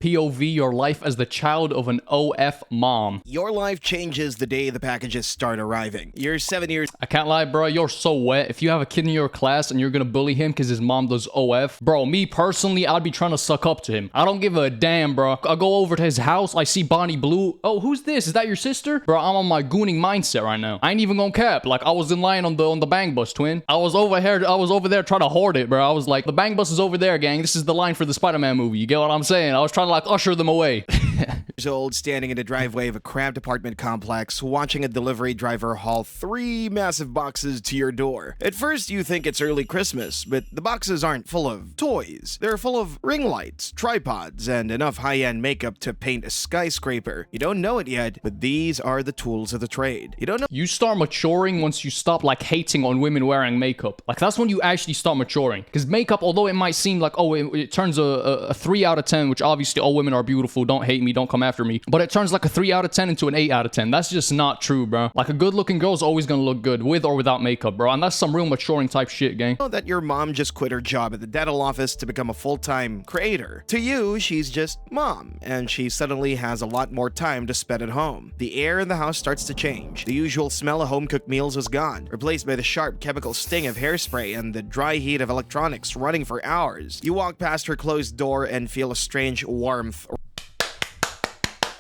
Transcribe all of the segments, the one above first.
POV your life as the child of an OF mom. Your life changes the day the packages start arriving. You're 7 years. I can't lie, bro. You're so wet. If you have a kid in your class and you're gonna bully him because his mom does OF, bro, me personally, I'd be trying to suck up to him. I don't give a damn, bro. I go over to his house. I see Bonnie Blue. Oh, who's this? Is that your sister? Bro, I'm on my gooning mindset right now. I ain't even gonna cap. Like, I was in line on the bang bus, twin. I was over there trying to hoard it, bro. I was like, the bang bus is over there, gang. This is the line for the Spider-Man movie. You get what I'm saying? I was trying to like usher them away. Years old, standing in the driveway of a cramped apartment complex, watching a delivery driver haul 3 massive boxes to your door. At first, you think it's early Christmas, but the boxes aren't full of toys. They're full of ring lights, tripods, and enough high-end makeup to paint a skyscraper. You don't know it yet, but these are the tools of the trade. You don't know. You start maturing once you stop like hating on women wearing makeup. Like, that's when you actually start maturing. Because makeup, although it might seem like, oh, it turns a 3 out of 10, which obviously all women are beautiful, don't hate me, don't come after me, but it turns like a 3 out of 10 into an 8 out of 10. That's just not true, bro. Like, a good looking girl's always gonna look good with or without makeup, bro, and that's some real maturing type shit, gang. Know that your mom just quit her job at the dental office to become a full-time creator. To you, she's just mom, and she suddenly has a lot more time to spend at home. The air in the house starts to change. The usual smell of home-cooked meals is gone, replaced by the sharp chemical sting of hairspray and the dry heat of electronics running for hours. You walk past her closed door and feel a strange warmth.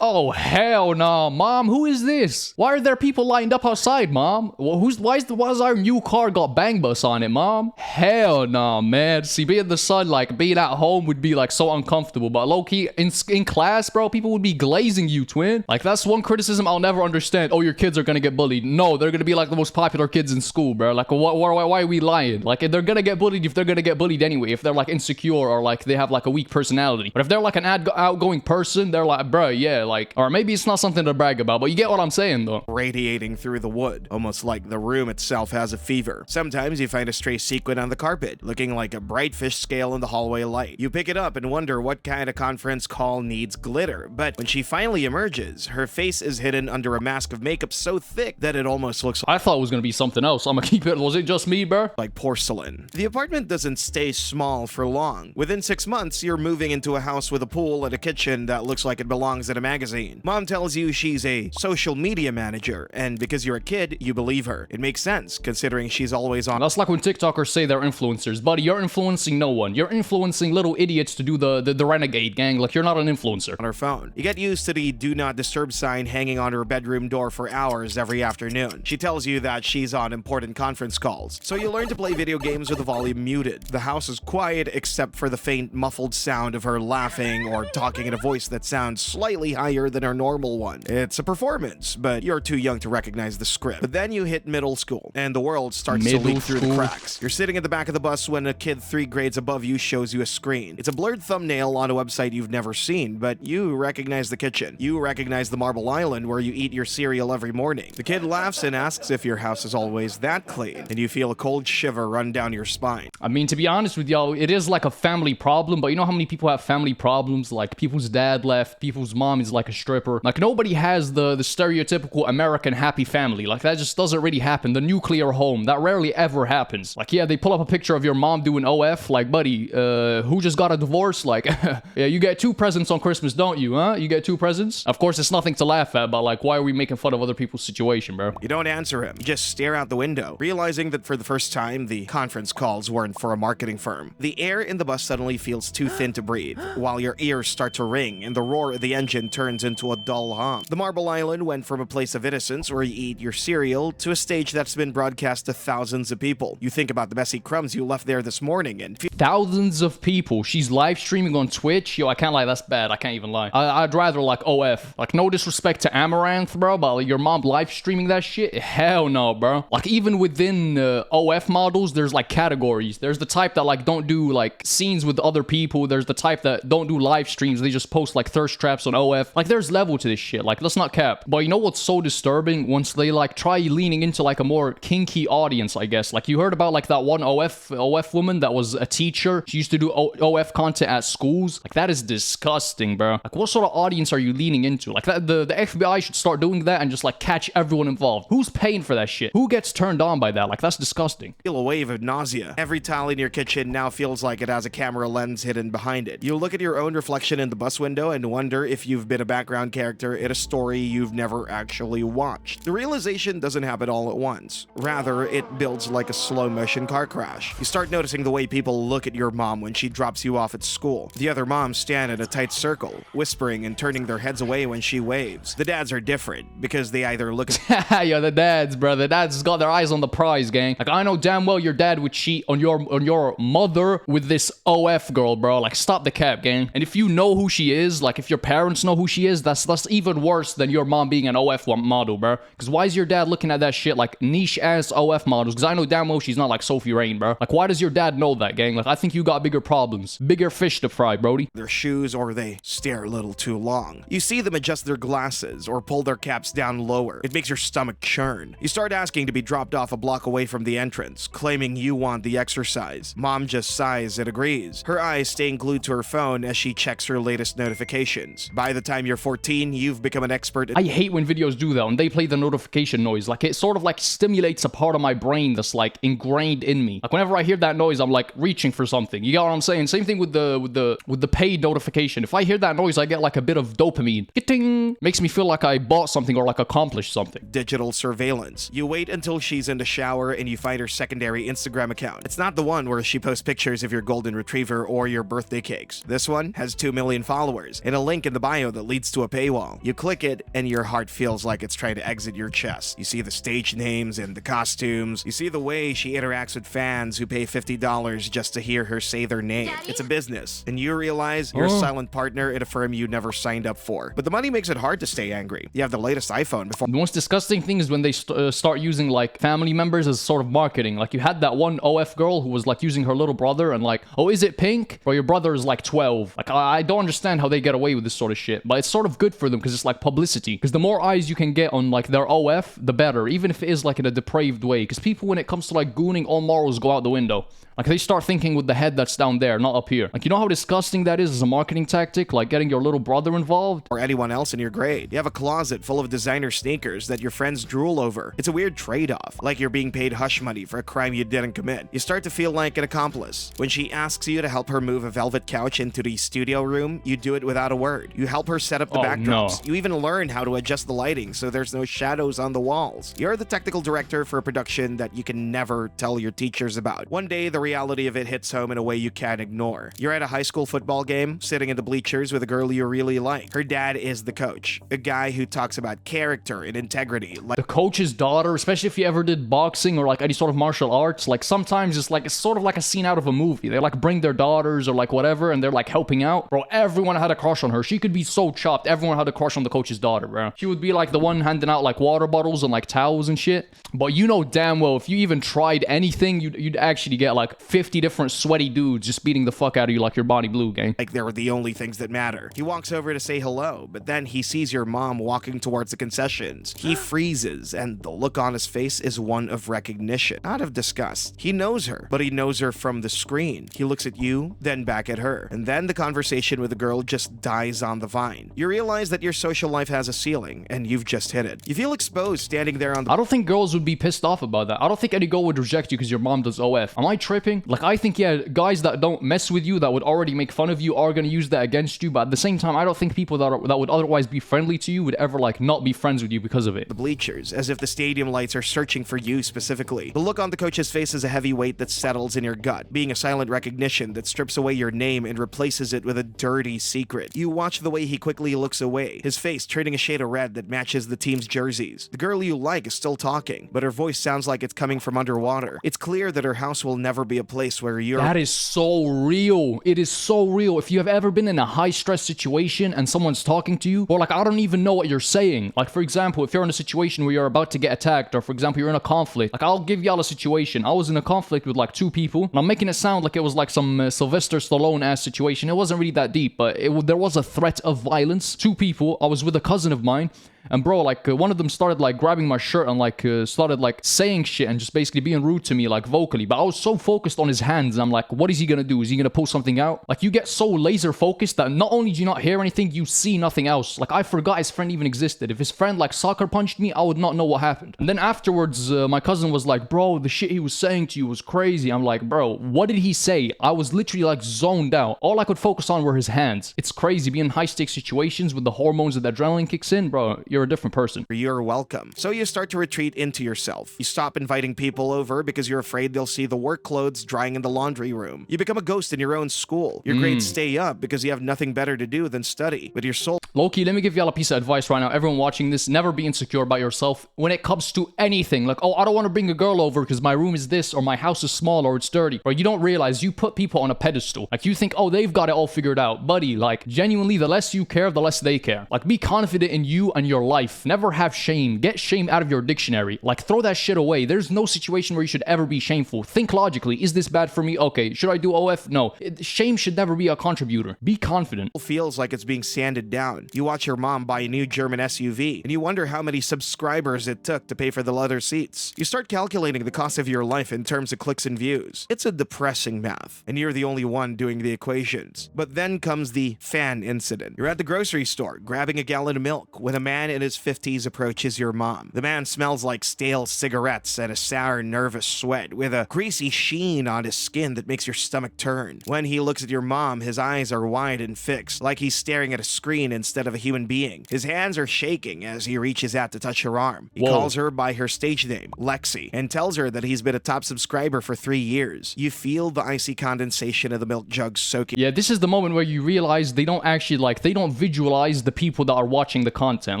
Oh, hell no, Mom. Who is this? Why are there people lined up outside, Mom? Well, why's our new car got bang bus on it, Mom? Hell no, man. See, being the son, like, being at home would be, like, so uncomfortable. But low-key, in class, bro, people would be glazing you, twin. Like, that's one criticism I'll never understand. Oh, your kids are gonna get bullied. No, they're gonna be, like, the most popular kids in school, bro. Like, why are we lying? Like, they're gonna get bullied if they're gonna get bullied anyway. If they're, like, insecure or, like, they have, like, a weak personality. But if they're, like, an outgoing person, they're like, bro, yeah, like, or maybe it's not something to brag about, but you get what I'm saying, though. Radiating through the wood, almost like the room itself has a fever. Sometimes you find a stray sequin on the carpet, looking like a bright fish scale in the hallway light. You pick it up and wonder what kind of conference call needs glitter, but when she finally emerges, her face is hidden under a mask of makeup so thick that it almost looks I thought it was gonna be something else. I'm gonna keep it. Was it just me, bro? like porcelain. The apartment doesn't stay small for long. Within 6 months, you're moving into a house with a pool and a kitchen that looks like it belongs in a magazine. Mom tells you she's a social media manager, and because you're a kid, you believe her. It makes sense, considering she's always on. That's like when TikTokers say they're influencers. Buddy, you're influencing no one. You're influencing little idiots to do the renegade, gang. Like, you're not an influencer. On her phone. You get used to the do not disturb sign hanging on her bedroom door for hours every afternoon. She tells you that she's on important conference calls, so you learn to play video games with the volume muted. The house is quiet except for the faint muffled sound of her laughing or talking in a voice that sounds slightly higher than her normal one. It's a performance, but you're too young to recognize the script. But then you hit middle school, and the world starts to leak through the cracks. You're sitting at the back of the bus when a kid 3 grades above you shows you a screen. It's a blurred thumbnail on a website you've never seen, but you recognize the kitchen. You recognize the marble island where you eat your cereal every morning. The kid laughs and asks if your house is always that clean, and you feel a cold shiver run down your spine. I mean, to be honest with y'all, it is like a family problem, but you know how many people have family problems? Like, people's dad left, people's mom is like a stripper. Like, nobody has the stereotypical American happy family. Like, that just doesn't really happen. The nuclear home, that rarely ever happens. Like, yeah, they pull up a picture of your mom doing OF. Like, buddy, who just got a divorce? Like, yeah, you get 2 presents on Christmas, don't you, huh? You get 2 presents? Of course, it's nothing to laugh at, but like, why are we making fun of other people's situation, bro? You don't answer him. You just stare out the window, realizing that for the first time, the conference calls weren't for a marketing firm. The air in the bus suddenly feels too thin to breathe, while your ears start to ring and the roar of the engine turns into a dull hum. The Marble Island went from a place of innocence where you eat your cereal to a stage that's been broadcast to thousands of people. You think about the messy crumbs you left there this morning and thousands of people. She's live streaming on Twitch. Yo, I can't lie. That's bad. I can't even lie. I'd rather like OF. Like, no disrespect to Amaranth, bro, but like, your mom live streaming that shit? Hell no, bro. Like, even within OF models, there's like categories. There's the type that like don't do like scenes with other people. There's the type that don't do live streams. They just post like thirst traps on OF. OF. Like, there's level to this shit. Like, let's not cap. But you know what's so disturbing? Once they, like, try leaning into, like, a more kinky audience, I guess. Like, you heard about, like, that one OF woman that was a teacher. She used to do OF content at schools. Like, that is disgusting, bro. Like, what sort of audience are you leaning into? Like, the FBI should start doing that and just, like, catch everyone involved. Who's paying for that shit? Who gets turned on by that? Like, that's disgusting. Feel a wave of nausea. Every tile in your kitchen now feels like it has a camera lens hidden behind it. You look at your own reflection in the bus window and wonder if you've been a background character in a story you've never actually watched. The realization doesn't happen all at once. Rather, it builds like a slow-motion car crash. You start noticing the way people look at your mom when she drops you off at school. The other moms stand in a tight circle, whispering and turning their heads away when she waves. The dads are different because they either look at Yo, the dads, bro. The dads got their eyes on the prize, gang. Like, I know damn well your dad would cheat on your mother with this OF girl, bro. Like, stop the cap, gang. And if you know who she is, like, if your parents know who she is, that's even worse than your mom being an OF model, bro. Because why is your dad looking at that shit like niche-ass OF models? Because I know damn well she's not like Sophie Rain, bro. Like, why does your dad know that, gang? Like, I think you got bigger problems. Bigger fish to fry, brody. their shoes or they stare a little too long. You see them adjust their glasses or pull their caps down lower. It makes your stomach churn. You start asking to be dropped off a block away from the entrance, claiming you want the exercise. Mom just sighs and agrees, her eyes staying glued to her phone as she checks her latest notifications. By the time you're 14, you've become an expert. I hate when videos do that, when they play the notification noise. Like, it sort of like stimulates a part of my brain that's like ingrained in me. Like, whenever I hear that noise, I'm like reaching for something. You get what I'm saying? Same thing with the paid notification. If I hear that noise, I get like a bit of dopamine. Ting! Makes me feel like I bought something or like accomplished something. Digital surveillance. You wait until she's in the shower and you find her secondary Instagram account. It's not the one where she posts pictures of your golden retriever or your birthday cakes. This one has 2 million followers and a link in the bio that leads to a paywall. You click it and your heart feels like it's trying to exit your chest. You see the stage names and the costumes. You see the way she interacts with fans who pay $50 just to hear her say their name. Daddy? It's a business, and you realize you're a silent partner in a firm you never signed up for. But the money makes it hard to stay angry. You have the latest iPhone before. The most disgusting thing is when they start using like family members as sort of marketing. Like, you had that one OF girl who was like using her little brother and like, oh, is it pink? Bro, your brother is like 12. Like, I don't understand how they get away with this sort of shit, but it's sort of good for them because it's like publicity. Because the more eyes you can get on like their OF, the better, even if it is like in a depraved way. Because people, when it comes to like gooning, all morals go out the window. Like, they start thinking with the head that's down there, not up here. Like, you know how disgusting that is as a marketing tactic? Like, getting your little brother involved? Or anyone else in your grade. You have a closet full of designer sneakers that your friends drool over. It's a weird trade-off, like you're being paid hush money for a crime you didn't commit. You start to feel like an accomplice. When she asks you to help her move a velvet couch into the studio room, you do it without a word. You help her set up the backdrops. No. You even learn how to adjust the lighting so there's no shadows on the walls. You're the technical director for a production that you can never tell your teachers about. One day, the reality of it hits home in a way you can't ignore. You're at a high school football game, sitting in the bleachers with a girl you really like. Her dad is the coach, a guy who talks about character and integrity. Like The coach's daughter, especially if you ever did boxing or like any sort of martial arts, like sometimes it's sort of like a scene out of a movie. They like bring their daughters or like whatever and they're like helping out. Bro, everyone had a crush on her. She could be so chopped. Everyone had a crush on the coach's daughter, bro. She would be like the one handing out like water bottles and like towels and shit. But you know damn well if you even tried anything, you'd actually get like 50 different sweaty dudes just beating the fuck out of you like your body blue, gang. they were the only things that matter. He walks over to say hello, but then he sees your mom walking towards the concessions. He freezes, and the look on his face is one of recognition, not of disgust. He knows her, but he knows her from the screen. He looks at you, then back at her, and then the conversation with the girl just dies on the vine. You realize that your social life has a ceiling, and you've just hit it. You feel exposed standing there on the I don't think girls would be pissed off about that. I don't think any girl would reject you because your mom does OF. Am I tripping? Like, I think, yeah, guys that don't mess with you, that would already make fun of you, are gonna use that against you, but at the same time, I don't think people that would otherwise be friendly to you would ever, like, not be friends with you because of it. the bleachers, as if the stadium lights are searching for you specifically. The look on the coach's face is a heavy weight that settles in your gut, being a silent recognition that strips away your name and replaces it with a dirty secret. You watch the way he quickly looks away, his face turning a shade of red that matches the team's jerseys. The girl you like is still talking, but her voice sounds like it's coming from underwater. It's clear that her house will never be a place where you're... That is so real. It is so real. If you have ever been in a high-stress situation and someone's talking to you, or like, I don't even know what you're saying. Like, for example, if you're in a situation where you're about to get attacked, or for example, you're in a conflict. Like, I'll give y'all a situation. I was in a conflict with like 2 people, and I'm making it sound like it was like some Sylvester Stallone-ass situation. It wasn't really that deep, but there was a threat of violence. 2 people. I was with a cousin of mine. And bro, like, one of them started, like, grabbing my shirt and, like, started, like, saying shit and just basically being rude to me, like, vocally. But I was so focused on his hands, and I'm like, what is he gonna do? Is he gonna pull something out? Like, you get so laser focused that not only do you not hear anything, you see nothing else. Like, I forgot his friend even existed. If his friend, like, sucker punched me, I would not know what happened. And then afterwards, my cousin was like, bro, the shit he was saying to you was crazy. I'm like, bro, what did he say? I was literally, like, zoned out. All I could focus on were his hands. It's crazy being in high-stakes situations with the hormones and the adrenaline kicks in, bro. You're a different person. You're welcome. So you start to retreat into yourself. You stop inviting people over because you're afraid they'll see the work clothes drying in the laundry room. You become a ghost in your own school. Your grades stay up because you have nothing better to do than study. But your soul... Loki, let me give y'all a piece of advice right now. Everyone watching this, never be insecure about yourself when it comes to anything. Like, oh, I don't want to bring a girl over because my room is this, or my house is small, or it's dirty. Or you don't realize you put people on a pedestal. Like, you think, oh, they've got it all figured out. Buddy, like, genuinely, the less you care, the less they care. Like, be confident in you and your life. Never have shame. Get shame out of your dictionary. Like, throw that shit away. There's no situation where you should ever be shameful. Think logically. Is this bad for me? Okay. Should I do OF? No. Shame should never be a contributor. Be confident. It feels like it's being sanded down. You watch your mom buy a new German SUV, and you wonder how many subscribers it took to pay for the leather seats. You start calculating the cost of your life in terms of clicks and views. It's a depressing math, and you're the only one doing the equations. But then comes the fan incident. You're at the grocery store, grabbing a gallon of milk, when a man in his 50s approaches your mom. The man smells like stale cigarettes and a sour, nervous sweat, with a greasy sheen on his skin that makes your stomach turn. When he looks at your mom, his eyes are wide and fixed, like he's staring at a screen instead of a human being. His hands are shaking as he reaches out to touch her arm. He calls her by her stage name, Lexi, and tells her that he's been a top subscriber for 3 years. You feel the icy condensation of the milk jug soaking. Yeah, this is the moment where you realize they don't actually, like, they don't visualize the people that are watching the content.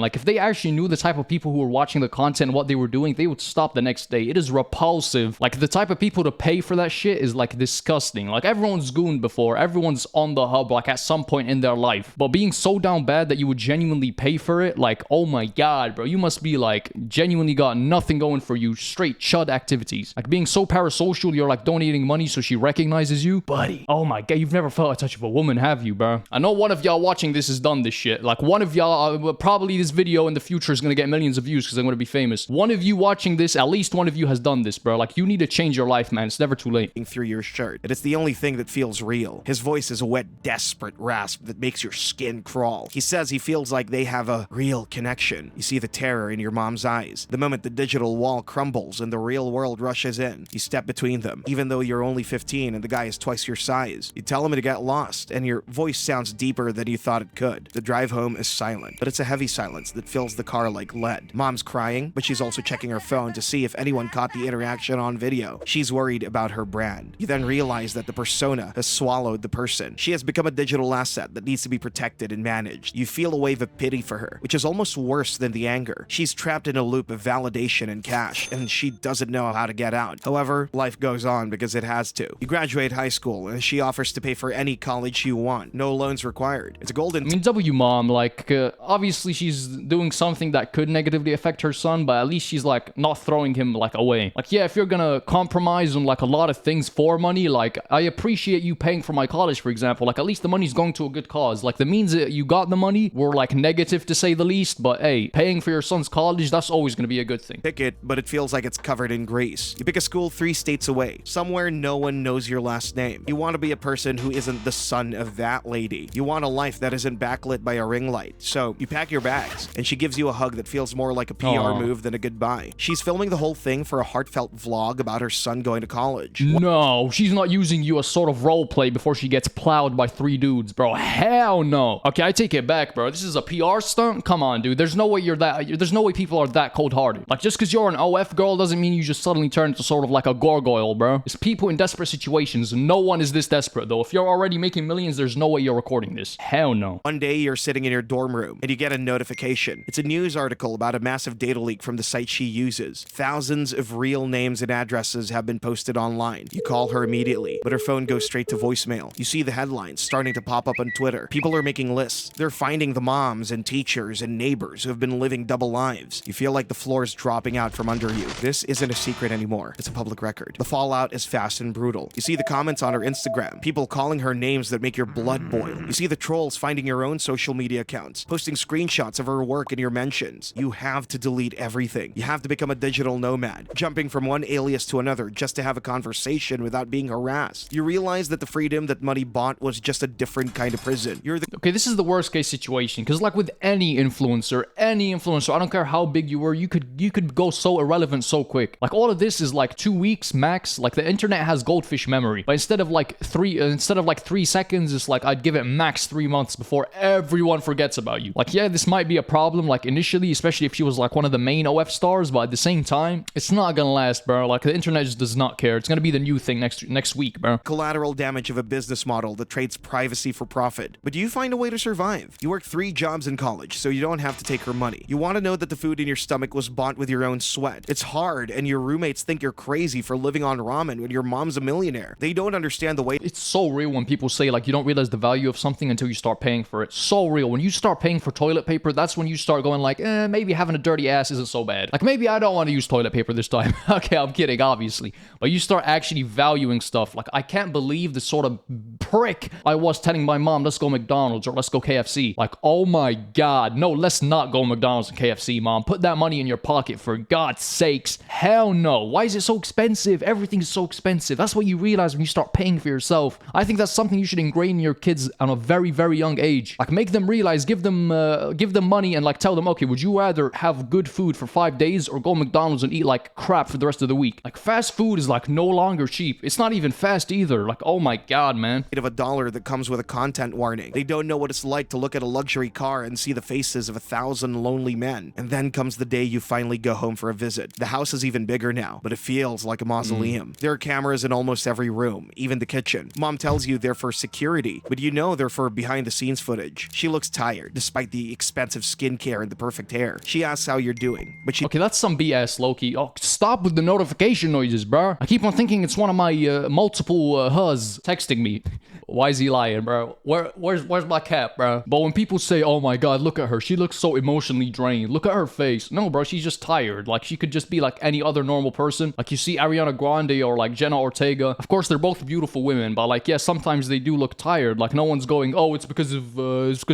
Like, if they actually knew the type of people who were watching the content and what they were doing, they would stop the next day. It is repulsive. Like, the type of people to pay for that shit is, like, disgusting. Like, everyone's gooned before. Everyone's on the hub, like, at some point in their life. But being so down bad that you would genuinely pay for it, like, oh my god, bro. You must be, like, genuinely got nothing going for you. Straight chud activities. Like, being so parasocial, you're, like, donating money so she recognizes you. Buddy. Oh my god, you've never felt a touch of a woman, have you, bro? I know one of y'all watching this has done this shit. Like, one of y'all, probably this video in the future is gonna get millions of views because I'm gonna be famous. One of you watching this, at least one of you has done this, bro. Like, you need to change your life, man. It's never too late. Through your shirt, and it's the only thing that feels real. His voice is a wet, desperate rasp that makes your skin crawl. He says he feels like they have a real connection. You see the terror in your mom's eyes. The moment the digital wall crumbles and the real world rushes in, you step between them, even though you're only 15 and the guy is twice your size. You tell him to get lost, and your voice sounds deeper than you thought it could. The drive home is silent, but it's a heavy silence that fills the car like lead. Mom's crying, but she's also checking her phone to see if anyone caught the interaction on video. She's worried about her brand. You then realize that the persona has swallowed the person. She has become a digital asset that needs to be protected and managed. You feel a wave of pity for her, which is almost worse than the anger. She's trapped in a loop of validation and cash, and she doesn't know how to get out. However, life goes on because it has to. You graduate high school, and she offers to pay for any college you want. No loans required. It's a golden... I mean, W mom, like, obviously she's doing something that could negatively affect her son, but at least she's, like, not throwing him, like, away. Like, yeah, if you're gonna compromise on, like, a lot of things for money, like, I appreciate you paying for my college, for example. Like, at least the money's going to a good cause. Like, the means that you got the money were, like, negative to say the least, but hey, paying for your son's college, that's always gonna be a good thing. Pick it, but it feels like it's covered in grease. You pick a school 3 states away, somewhere no one knows your last name. You want to be a person who isn't the son of that lady. You want a life that isn't backlit by a ring light. So you pack your bags, and she gives you a hug that feels more like a PR move than a goodbye. She's filming the whole thing for a heartfelt vlog about her son going to college. No, she's not using you as sort of role play before she gets plowed by 3 dudes, bro. Hell no. Okay, I take it back, bro. This is a PR stunt? Come on, dude. There's no way there's no way people are that cold-hearted. Like, just because you're an OF girl doesn't mean you just suddenly turn into sort of like a gargoyle, bro. It's people in desperate situations. No one is this desperate, though. If you're already making millions, there's no way you're recording this. Hell no. One day, you're sitting in your dorm room, and you get a notification. information. It's a news article about a massive data leak from the site she uses. Thousands of real names and addresses have been posted online. You call her immediately, but her phone goes straight to voicemail. You see the headlines starting to pop up on Twitter. People are making lists. They're finding the moms and teachers and neighbors who have been living double lives. You feel like the floor is dropping out from under you. This isn't a secret anymore. It's a public record. The fallout is fast and brutal. You see the comments on her Instagram, people calling her names that make your blood boil. You see the trolls finding your own social media accounts, posting screenshots of her work in your mentions. You have to delete everything. You have to become a digital nomad, jumping from one alias to another just to have a conversation without being harassed. You realize that the freedom that money bought was just a different kind of prison. Okay, this is the worst case situation, because like with any influencer, I don't care how big you were, you could go so irrelevant so quick. Like all of this is like 2 weeks max. Like the internet has goldfish memory, but instead of like 3 seconds, it's like I'd give it max 3 months before everyone forgets about you. Like yeah, this might be a problem like initially, especially if she was like one of the main OF stars, but at the same time, it's not gonna last, bro. Like the internet just does not care. It's gonna be the new thing next week, bro. Collateral damage of a business model that trades privacy for profit. But you find a way to survive. You work 3 jobs in college, so you don't have to take her money. You want to know that the food in your stomach was bought with your own sweat. It's hard, and your roommates think you're crazy for living on ramen when your mom's a millionaire. They don't understand the way. It's so real when people say like you don't realize the value of something until you start paying for it. So real. When you start paying for toilet paper, that's when you start going like, maybe having a dirty ass isn't so bad. Like maybe I don't want to use toilet paper this time. Okay, I'm kidding, obviously. But you start actually valuing stuff. Like I can't believe the sort of prick I was telling my mom, let's go McDonald's or let's go KFC. Like, oh my God, no, let's not go McDonald's and KFC, mom. Put that money in your pocket for God's sakes. Hell no. Why is it so expensive? Everything's so expensive. That's what you realize when you start paying for yourself. I think that's something you should ingrain in your kids on a very, very young age. Like make them realize, give them money and like tell them, okay, would you rather have good food for 5 days or go McDonald's and eat like crap for the rest of the week? Like fast food is like no longer cheap. It's not even fast either. Like, oh my God, man. Of $1 that comes with a content warning. They don't know what it's like to look at a luxury car and see the faces of 1,000 lonely men. And then comes the day you finally go home for a visit. The house is even bigger now, but it feels like a mausoleum. There are cameras in almost every room, even the kitchen. Mom tells you they're for security, but you know they're for behind-the-scenes footage. She looks tired, despite the expensive skincare and the perfect hair. She asks how you're doing, but she... Okay, that's some BS, Loki. Oh, stop with the notification noises, bro. I keep on thinking it's one of my multiple hus texting me. Why is he lying, bro? Where's my cap, bro? But when people say, oh my God, look at her, she looks so emotionally drained. Look at her face. No, bro, she's just tired. Like, she could just be like any other normal person. Like, you see Ariana Grande or like Jenna Ortega. Of course, they're both beautiful women, but like, yeah, sometimes they do look tired. Like, no one's going, oh, it's because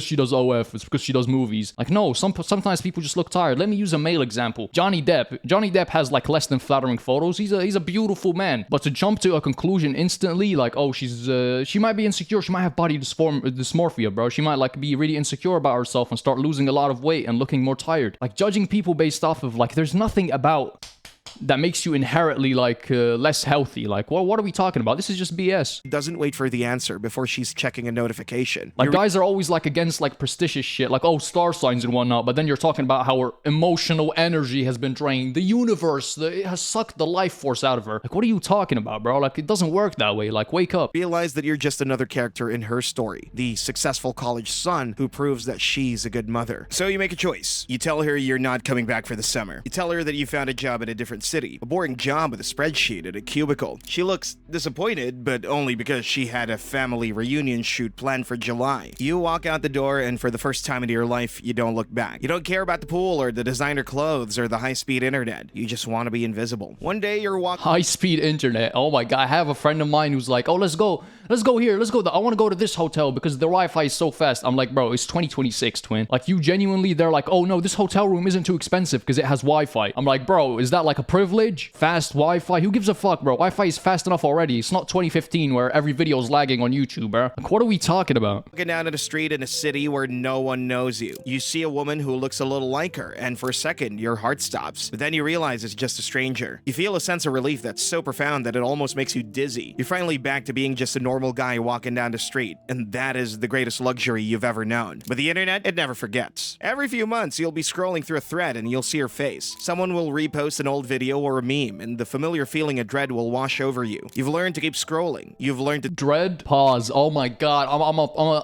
she does OF. It's because she does movies. Like, no, sometimes people just look tired. Let me use a male example. Johnny Depp. Johnny Depp has like less than flattering photos. He's a beautiful man. But to jump to a conclusion instantly, like, oh, she might be insecure. She might have body dysmorphia, bro. She might like be really insecure about herself and start losing a lot of weight and looking more tired. Like judging people based off of like, there's nothing about that makes you inherently like less healthy. Like, what are we talking about? This is just BS. Doesn't wait for the answer before she's checking a notification. Like, guys are always like against like prestigious shit, like, oh, star signs and whatnot, but then you're talking about how her emotional energy has been drained. The universe, it has sucked the life force out of her. Like, what are you talking about, bro? Like, it doesn't work that way. Like, wake up. Realize that you're just another character in her story, the successful college son who proves that she's a good mother. So you make a choice. You tell her you're not coming back for the summer. You tell her that you found a job in a different city, a boring job with a spreadsheet at a cubicle. She looks disappointed, but only because she had a family reunion shoot planned for July. You walk out the door, and for the first time in your life, you don't look back. You don't care about the pool or the designer clothes or the high-speed internet. You just want to be invisible. One day you're walking... High-speed internet. Oh my God. I have a friend of mine who's like, oh, let's go here. I want to go to this hotel because the Wi-Fi is so fast. I'm like, bro, it's 2026, twin. Like, you genuinely, they're like, oh no, this hotel room isn't too expensive because it has Wi-Fi. I'm like, bro, is that like a privilege? Fast Wi-Fi? Who gives a fuck, bro? Wi-Fi is fast enough already. It's not 2015 where every video is lagging on YouTube, bro. Like, what are we talking about? Walking down to the street in a city where no one knows you. You see a woman who looks a little like her, and for a second, your heart stops. But then you realize it's just a stranger. You feel a sense of relief that's so profound that it almost makes you dizzy. You're finally back to being just a normal guy walking down the street, and that is the greatest luxury you've ever known. But the internet, it never forgets. years. Every few months, you'll be scrolling through a thread and you'll see her face. Someone will repost an old video or a meme, and the familiar feeling of dread will wash over you. You've learned to keep scrolling. You've learned to Dread? Pause. Oh my god.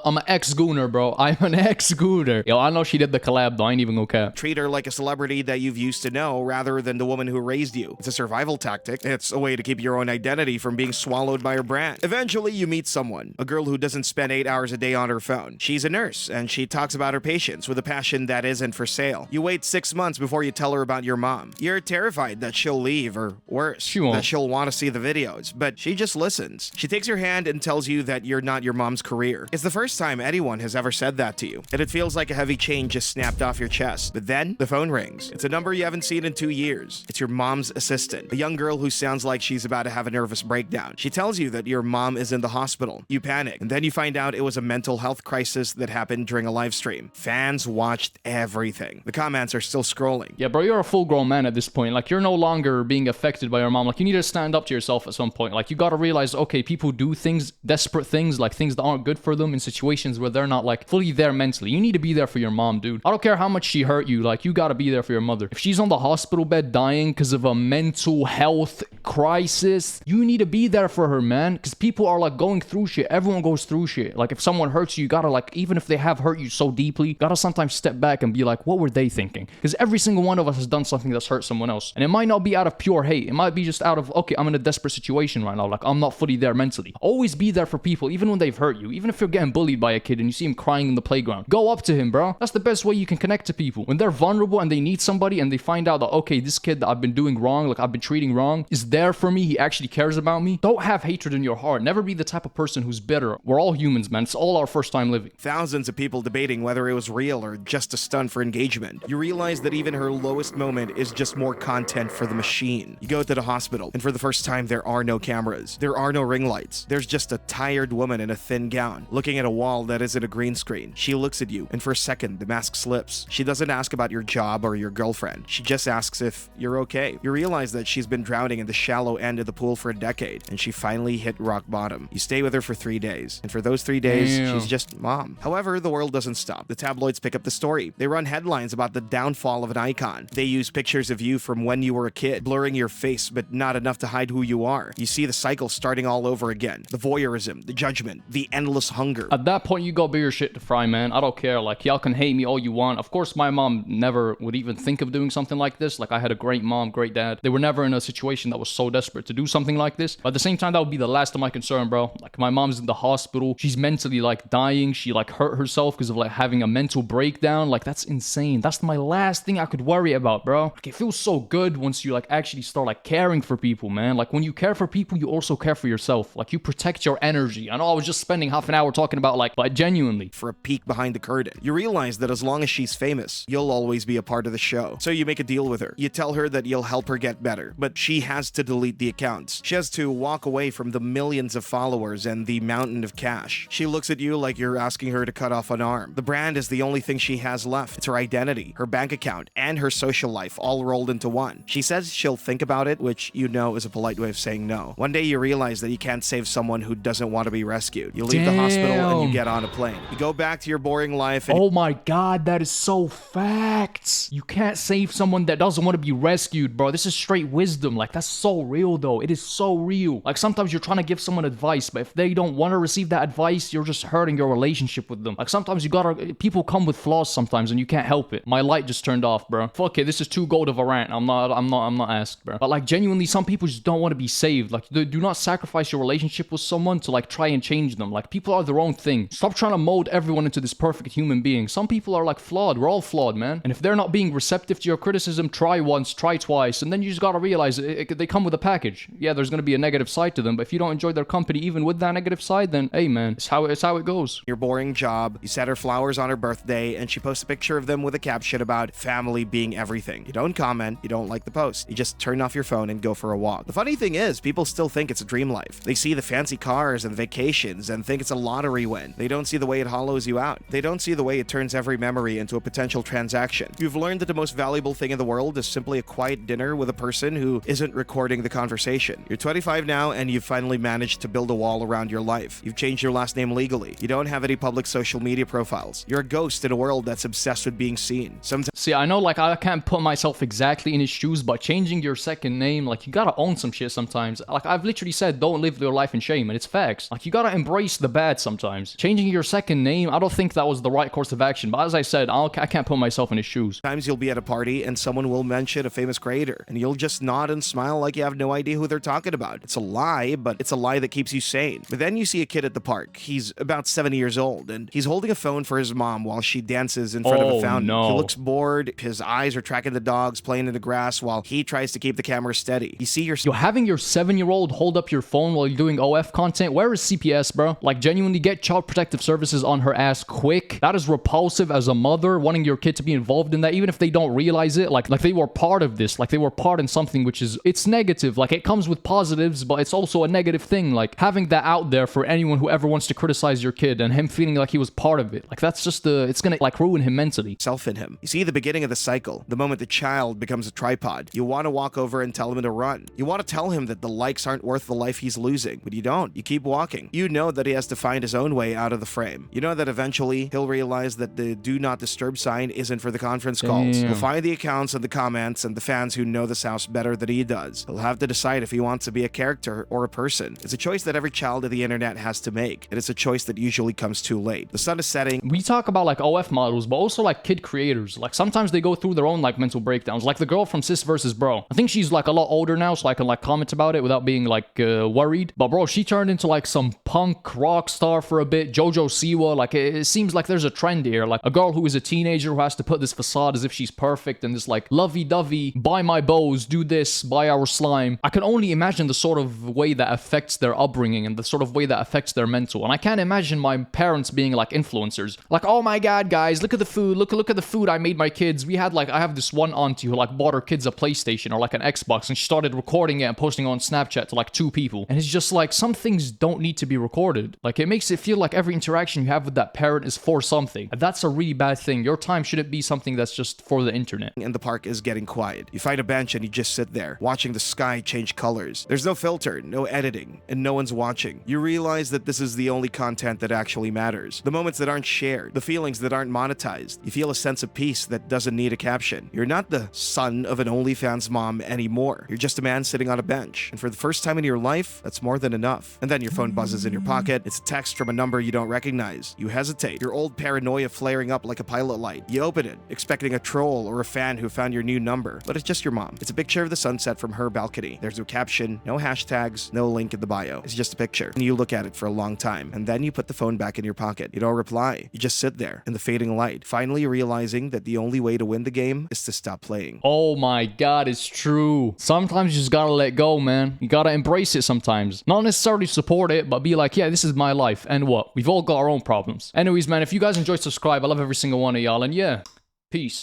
I'm an ex-gooner, bro. I'm an ex-gooner. Yo, I know she did the collab, though. I ain't even gonna cap. treat her like a celebrity that you've used to know rather than the woman who raised you. It's a survival tactic. It's a way to keep your own identity from being swallowed by her brand. Eventually, you meet someone, a girl who doesn't spend 8 hours a day on her phone. She's a nurse, and she talks about her patients with a passion that isn't for sale. You wait 6 months before you tell her about your mom. You're terrified that she'll leave, or worse, She won't. that she'll want to see the videos, but she just listens. She takes your hand and tells you that you're not your mom's career. It's the first time anyone has ever said that to you, and it feels like a heavy chain just snapped off your chest. But then, the phone rings. It's a number you haven't seen in 2 years. It's your mom's assistant, a young girl who sounds like she's about to have a nervous breakdown. She tells you that your mom is in the hospital. You panic, and then you find out it was a mental health crisis that happened during a live stream. Fans watched everything. The comments are still scrolling. Yeah, bro, you're a full-grown man at this point. Like, you're no longer being affected by your mom. Like, you need to stand up to yourself at some point. Like, you gotta realize, okay, people do things, desperate things, like things that aren't good for them in situations where they're not, like, fully there mentally. You need to be there for your mom, dude. I don't care how much she hurt you. Like, you gotta be there for your mother. If she's on the hospital bed dying because of a mental health crisis, you need to be there for her, man. Because people are, like, going through shit. Everyone goes through shit. Like, if someone hurts you, you gotta, like, even if they have hurt you so deeply, gotta sometimes step back and be like, what were they thinking? Because every single one of us has done something that's hurt someone else. And it might not be out of pure hate. It might be just out of, okay, I'm in a desperate situation right now. Like, I'm not fully there mentally. Always be there for people, even when they've hurt you. Even if you're getting bullied by a kid and you see him crying in the playground, go up to him, bro. That's the best way you can connect to people. When they're vulnerable and they need somebody and they find out that, okay, this kid that I've been doing wrong, like I've been treating wrong, is there for me. He actually cares about me. Don't have hatred in your heart. Never be the type of person who's bitter. We're all humans, man. It's all our first time living. Thousands of people debating whether it was real or just a stunt for engagement. You realize that even her lowest moment is just more content for the machine. You go to the hospital, and for the first time, there are no cameras. There are no ring lights. There's just a tired woman in a thin gown, looking at a wall that isn't a green screen. She looks at you, and for a second, the mask slips. She doesn't ask about your job or your girlfriend. She just asks if you're okay. You realize that she's been drowning in the shallow end of the pool for a decade, and she finally hit rock bottom. You stay with her for 3 days, and for those 3 days, Damn. she's just mom. However, the world doesn't stop. The tabloids pick up the story. They run headlines about the downfall of an icon. They use pictures of you from when you were a kid, blurring your face, but not enough to hide who you are. You see the cycle starting all over again. The voyeurism, the judgment, the endless hunger. At that point, you got bigger shit to fry, man. I don't care. Like, y'all can hate me all you want. Of course, my mom never would even think of doing something like this. Like, I had a great mom, great dad. They were never in a situation that was so desperate to do something like this. But at the same time, that would be the last of my concern, bro. Like, my mom's in the hospital. She's mentally, like, dying. She, like, hurt herself because of, like, having a mental breakdown. Like, that's insane. That's my last thing I could worry about, bro. Like, it feels so good once you, like, actually start, like, caring for people, man. Like, when you care for people, you also care for yourself. Like, you protect your energy. I know I was just spending half an hour talking about, like, but genuinely. For a peek behind the curtain. You realize that as long as she's famous, you'll always be a part of the show. So you make a deal with her. You tell her that you'll help her get better, but she has to delete the accounts. She has to walk away from the millions of followers and the mountain of cash. She looks at you like you're asking her to cut off an arm. The brand is the only thing she has left. It's her identity, her bank account, and her social life all rolled into one. She says she'll think about it, which you know is a polite way of saying no. One day you realize that you can't save someone who doesn't want to be rescued. You leave the hospital and you get on a plane. You go back to your boring life and Oh my god, that is so facts. You can't save someone that doesn't want to be rescued, bro. This is straight wisdom. Like, that's so real, though. It is so real. Like, sometimes you're trying to give someone advice, but if they don't want to receive that advice, you're just hurting your relationship with them. Like, sometimes you gotta... People come with flaws sometimes, and you can't help it. My light just turned off, bro. Fuck it, this is too gold of a rant. I'm not asked, bro. But, like, genuinely, some people just don't want to be saved. Like, do not sacrifice your relationship with someone to, like, try and change them. Like, people are their own thing. Stop trying to mold everyone into this perfect human being. Some people are, like, flawed. We're all flawed, man. And if they're not being receptive to your criticism, try once, try twice, and then you just gotta realize they come with a package. Yeah, there's gonna be a negative side to them, but if you don't enjoy their company, even with that negative side, then hey, man, it's how it goes. your boring job. You set her flowers on her birthday, and she posts a picture of them with a caption about family being everything. You don't comment, you don't like the post. You just turn off your phone and go for a walk. The funny thing is, people still think it's a dream life. They see the fancy cars and vacations and think it's a lottery win. They don't see the way it hollows you out. They don't see the way it turns every memory into a potential transaction. You've learned that the most valuable thing in the world is simply a quiet dinner with a person who isn't recording the conversation. You're 25 now, and you've finally managed to build a wall around your life. You've changed your last name legally. You don't have any public social media profiles. You're a ghost in a world 8-year-old that's obsessed with being seen. Sometimes See, I know, like, I can't put myself exactly in his shoes, but changing your second name, like, you gotta own some shit sometimes. Like, I've literally said, don't live your life in shame, and it's facts. Like, you gotta embrace the bad sometimes. Changing your second name, I don't think that was the right course of action, but as I said, I can't put myself in his shoes. you'll be at a party and someone will mention a famous creator, and you'll just nod and smile like you have no idea who they're talking about. It's a lie, but it's a lie that keeps you sane. But then you see a kid at the park. He's about 7 years old, and he's holding a phone for his mom while she dances in front of a fountain. No. He looks bored. His eyes are tracking the dogs playing in the grass while he tries to keep the camera steady. You see Yo, having your 7-year-old hold up your phone while you're doing OF content, where is CPS, bro? Like, genuinely get Child Protective Services on her ass quick. That is repulsive as a mother, wanting your kid to be involved in that, even if they don't realize it. Like they were part of this. Like, they were part in something which is, it's negative. Like, it comes with positives, but it's also a negative thing. Like, having that out there for anyone who ever wants to criticize your kid and him feeling like he was part of it. Like, that's just it's gonna, like, ruin him mentally. Self in him. You see the beginning of the cycle. The moment the child becomes a tripod, you want to walk over and tell him to run. You want to tell him that the likes aren't worth the life he's losing, but you don't. You keep walking. You know that he has to find his own way out of the frame. You know that eventually he'll realize that the do not disturb sign isn't for the conference calls. Damn. He'll find the accounts and the comments and the fans who know this house better than he does. He'll have to decide if he wants to be a character or a person. It's a choice that every child of the internet has to make, and it's a choice that usually comes too late. The sun is setting. We talk about, like, OF models, but also, like, kid creators. Like, sometimes they go through their own, like, mental breakdowns. Like the girl from Sis vs. Bro. I think she's, like, a lot older now, so I can, like, comment about it without being, like, worried. But, bro, she turned into, like, some punk rock star for a bit. Jojo Siwa. Like, it seems like there's a trend here. Like, a girl who is a teenager who has to put this facade as if she's perfect and this, like, lovey-dovey, buy my bows, do this, buy our slime. I can only imagine the sort of way that affects their upbringing and the sort of way that affects their mental. And I can't imagine my parents being, like, influencers. Like, oh my god, guys, look at the food. Look at the food I made my kids. We had, like, I have this one auntie who, like, bought her kids a PlayStation or, like, an Xbox, and she started recording it and posting it on Snapchat to, like, 2 people. And it's just, like, some things don't need to be recorded. Like, it makes it feel like every interaction you have with that parent is for something. And that's a really bad thing. Your time shouldn't be something that's just for the internet. And the park is getting quiet. You find a bench and you just sit there, watching the sky change colors. There's no filter, no editing, and no one's watching. You realize that this is the only content that actually matters. The moments that aren't shared, the feelings that aren't monetized. You feel a sense of peace that doesn't need a caption. You're not the son of an OnlyFans mom anymore. You're just a man sitting on a bench. And for the first time in your life, that's more than enough. And then your phone buzzes in your pocket. It's a text from a number you don't recognize. You hesitate. Your old paranoia flaring up like a pilot light. You open it, expecting a troll or a fan who found your new number. But it's just your mom. It's a picture of the sunset from her balcony. There's no caption, no hashtags, no link in the bio. It's just a picture. And you look at it for a long time. And then you put the phone back in your pocket. You don't reply. You just sit there in the fading light, finally realizing that the only way to win the game is to stop playing. Oh my god, it's true. Sometimes you just gotta let go, man. You gotta embrace it sometimes. Not necessarily support it, but be like, yeah, this is my life. And what? We've all got our own problems. Anyways, man, if you guys enjoyed, subscribe. I love every single one of y'all. And yeah, peace.